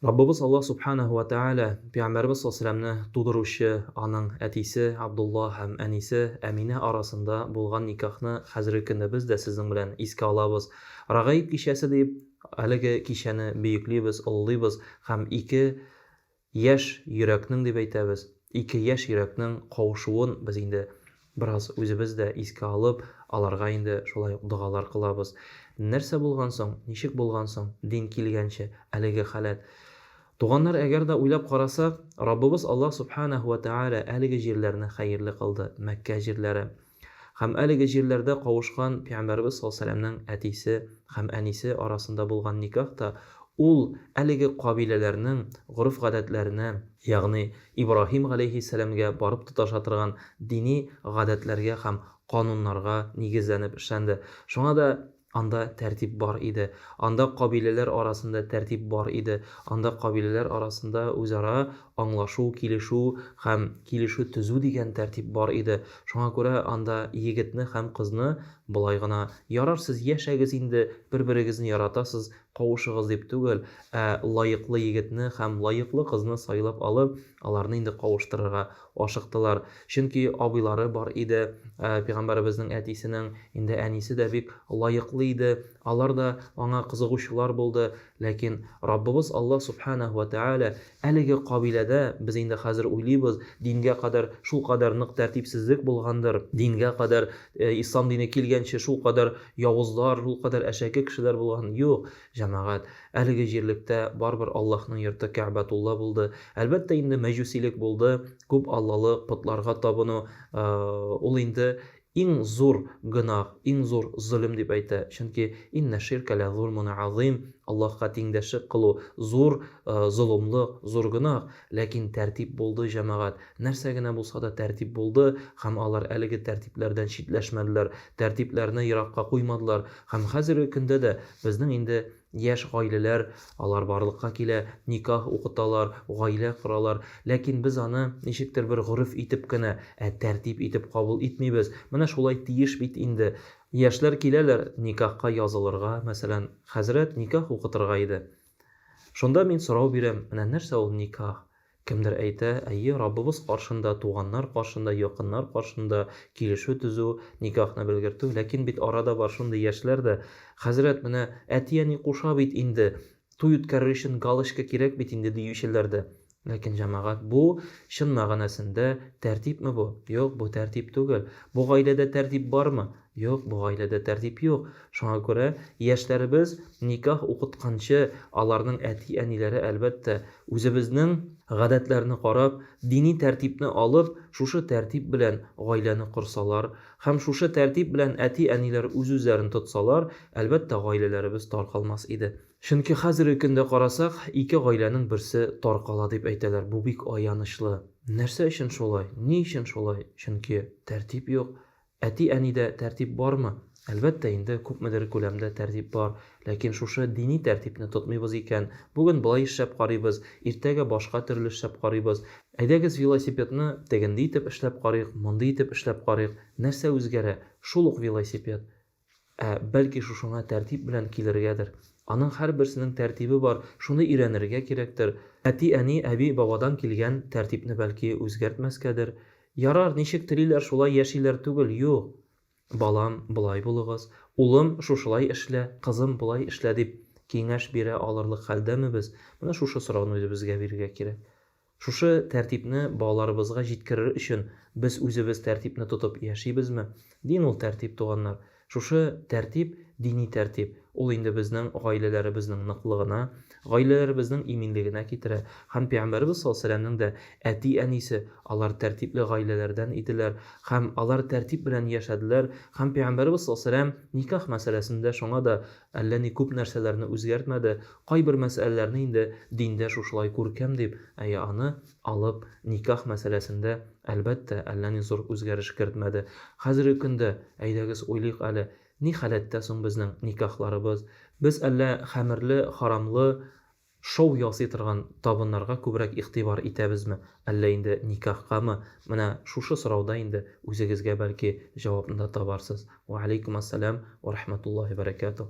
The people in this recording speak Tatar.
Rabbimiz Alloh subhanahu va taala Peygamberimiz sallallohu alayhi vasallamni tug'diruvchi aның әтисе Абдулла һәм әнисе Әминә арасында булган никахны хәзерге көндә без дә сезнең белән искә алабыз. Рагаиб кичәсе дип, әлеге кичәне бөеклибез, олылыйбыз һәм ике яшь йөрәкнең дип әйтәбез. Ике яшь йөрәкнең кавышуын без инде бераз үзебез дә искә алып, аларга инде шулай дугалар кылабыз. Нәрсә булган соң, ничек булган соң, дин килгәнче әлеге халат. Туганнар, әгәр дә уйлап карасак, Раббыбыз Аллаһ субханаһу ва тааля әлеге җирләрне хәерле кылды, Мәккә җирләре. Һәм әлеге җирләрдә кавышкан Пәйгамбәрбез саллаллаһу алейһи ва сәлләмнең әтисе һәм әнисе арасында булган никах та ул әлеге кабиләләрнең гореф-гадәтләренә, ягъни Ибраһим галәйһиссәламгә барып тоташа торган дини гадәтләргә һәм кануннарга нигезләнеп эшләнде. Шуңа да анда тәртип бар иде. Анда кабиләләр арасында тәртип бар иде. Анда кабиләләр арасында үзара аңлашу, килешү һәм килешү төзү дигән тәртип бар иде. Шуңа күрә анда егетне һәм кызны болай гына ярар сез яшәгез инде, бер-берегезне яратасыз, кавышыгыз дип түгел, лаеклы егетне һәм лаеклы кызны сайлап алып, аларны инде кавыштырырга ашыктылар. Чөнки абыйлары бар иде, Пәйгамбәребезнең әтисенең инде әнисе дә бик лаеклы иде. Алар да аңа кызыгучылар булды, ләкин Раббыбыз Аллаһ субханаһу ва тааля әлеге кабиләдә без инде хәзер уйлыйбыз, дингә кадәр шул кадәр нык тәртипсезлек булгандыр, дингә кадәр ислам дине килгәнче шул кадәр явызлар, шул кадәр әшәке кешеләр булган. Юк, җәмәгать, әлеге җирлектә барбер Аллаһның йорты Кәгъбәтулла булды. Әлбәттә инде мәҗүсилек булды, күп аллалык, путларга табыну, ул инде иң зур гынах, иң зур zulm дип әйтә. Чөнки инна ширка ла зулмун азим, Аллаһка тиңдәшлек кылу зур зулымлык, зур гынах, ләкин тәртип булды җәмәгать. Нәрсә генә булса да тәртип булды һәм алар әлеге тәртипләрдән читләшмәделәр, тәртипләрне еракка куймадылар. Һәм хәзерге көндә дә безнең инде яшь гаиләләр, алар барлыкка килә, никах укыталар, гаилә коралар, ләкин без аны ничектер бер гореф итеп кенә, тәртип итеп кабул итмибез. Менә шулай тиеш бит инде. Яшьләр киләләр никахка язылырга, мәсәлән, хәзрәт никах укытырга иде. Шунда мин сорау бирәм, менә нәрсә ул никах? Кемдер әйтә, әйе, Раббыбыз каршында, туганнар каршында, якыннар каршында килешү төзү, никахны белгертү, ләкин бит арада бар шундый яшьләр дә, хәзрәт, менә әти-әни куша бит инде, туй үткәрер өчен галочка кирәк бит инде диючеләр дә. Ләкин җәмәгать, бу чын мәгънәсендә тәртипме бу? Юк, бу тәртип түгел. Бу гаиләдә тәртип бармы? Юк, бу гаиләдә тәртип юк. Шуңа күрә яшьләребез никах укытканчы, аларның әти-әниләре әлбәттә үзебезнең гадәтләрне карап, дини тәртипне алып, шушы тәртип белән гаиләне корсалар һәм шушы тәртип белән әти-әниләр үз-үзләрен тотсалар, әлбәттә гаиләләребез таркалмас иде. Чөнки хәзерге көндә карасак, ике гаиләнең берсе таркала дип әйтәләр. Бу бик аянычлы. Нәрсә өчен шулай? Ни өчен шулай? Чөнки тәртип юк. Әти-әнидә тәртип бармы? Әлбәттә инде күпмедер күләмдә тәртип бар, ләкин шушы дини тәртипне тотмыйбыз икән. Бүген болай эшләп карыйбыз, иртәгә башка төрле эшләп карыйбыз. Әйдәгез велосипедны тегенди итеп эшләп карыйк, мондый итеп эшләп карыйк. Нәрсә үзгәрә? Шул ук велосипед. Бәлки шушыңа тәртип белән килергәдер. Аның һәрберсенең тәртибе бар, шуны өйрәнергә кирәктер. Әти-әни, әби-бабадан килгән тәртипне бәлки үзгәртмәскәдер. Ярар, ничек телиләр, шулай яшиләр түгел, юк. Балам, болай булыгыз, улым, шушылай эшлә, кызым, болай эшлә дип киңәш бирә алырлык хәлдәме без? Менә шушы сорауны үзебезгә бирергә кирәк. Шушы тәртипне балаларыбызга җиткерер өчен без үзебез тәртипне тотып яшибезме? Дин ул тәртип, туганнар. Шушы тәртип дини тәртип. Ул инде безнең гаиләләребезнең ныклыгына, гаиләләребезнең иминлегенә китерә. Һәм Пәйгамбәрбез саллаллаһу алейһи ва сәлләмнең дә әти-әнисе, алар тәртипле гаиләләрдән иделәр һәм алар тәртип белән яшәделәр. Һәм Пәйгамбәрбез саллаллаһу алейһи ва сәлләм никах мәсьәләсендә шуңа да әллә ни күп нәрсәләрне үзгәртмәде. Кайбер мәсьәләләрне инде диндә шушылай күркәм дип, аны алып никах мәсьәләсендә әлбәттә әллә ни зур үзгәреш кертмәде. Хәзерге көндә әйдәгез уйлыйк әле, ни халәттә соң безнең никахларыбыз? Без әллә хәмерле, харамлы, шоу ясый торган табыннарга күбрәк игътибар итәбезме? Әллә инде никахкамы? Менә шушы сорауда инде үзегезгә бәлки җавапны да табарсыз. Ва алейкум ассалам ва рахматуллаһи ва баракатуһ.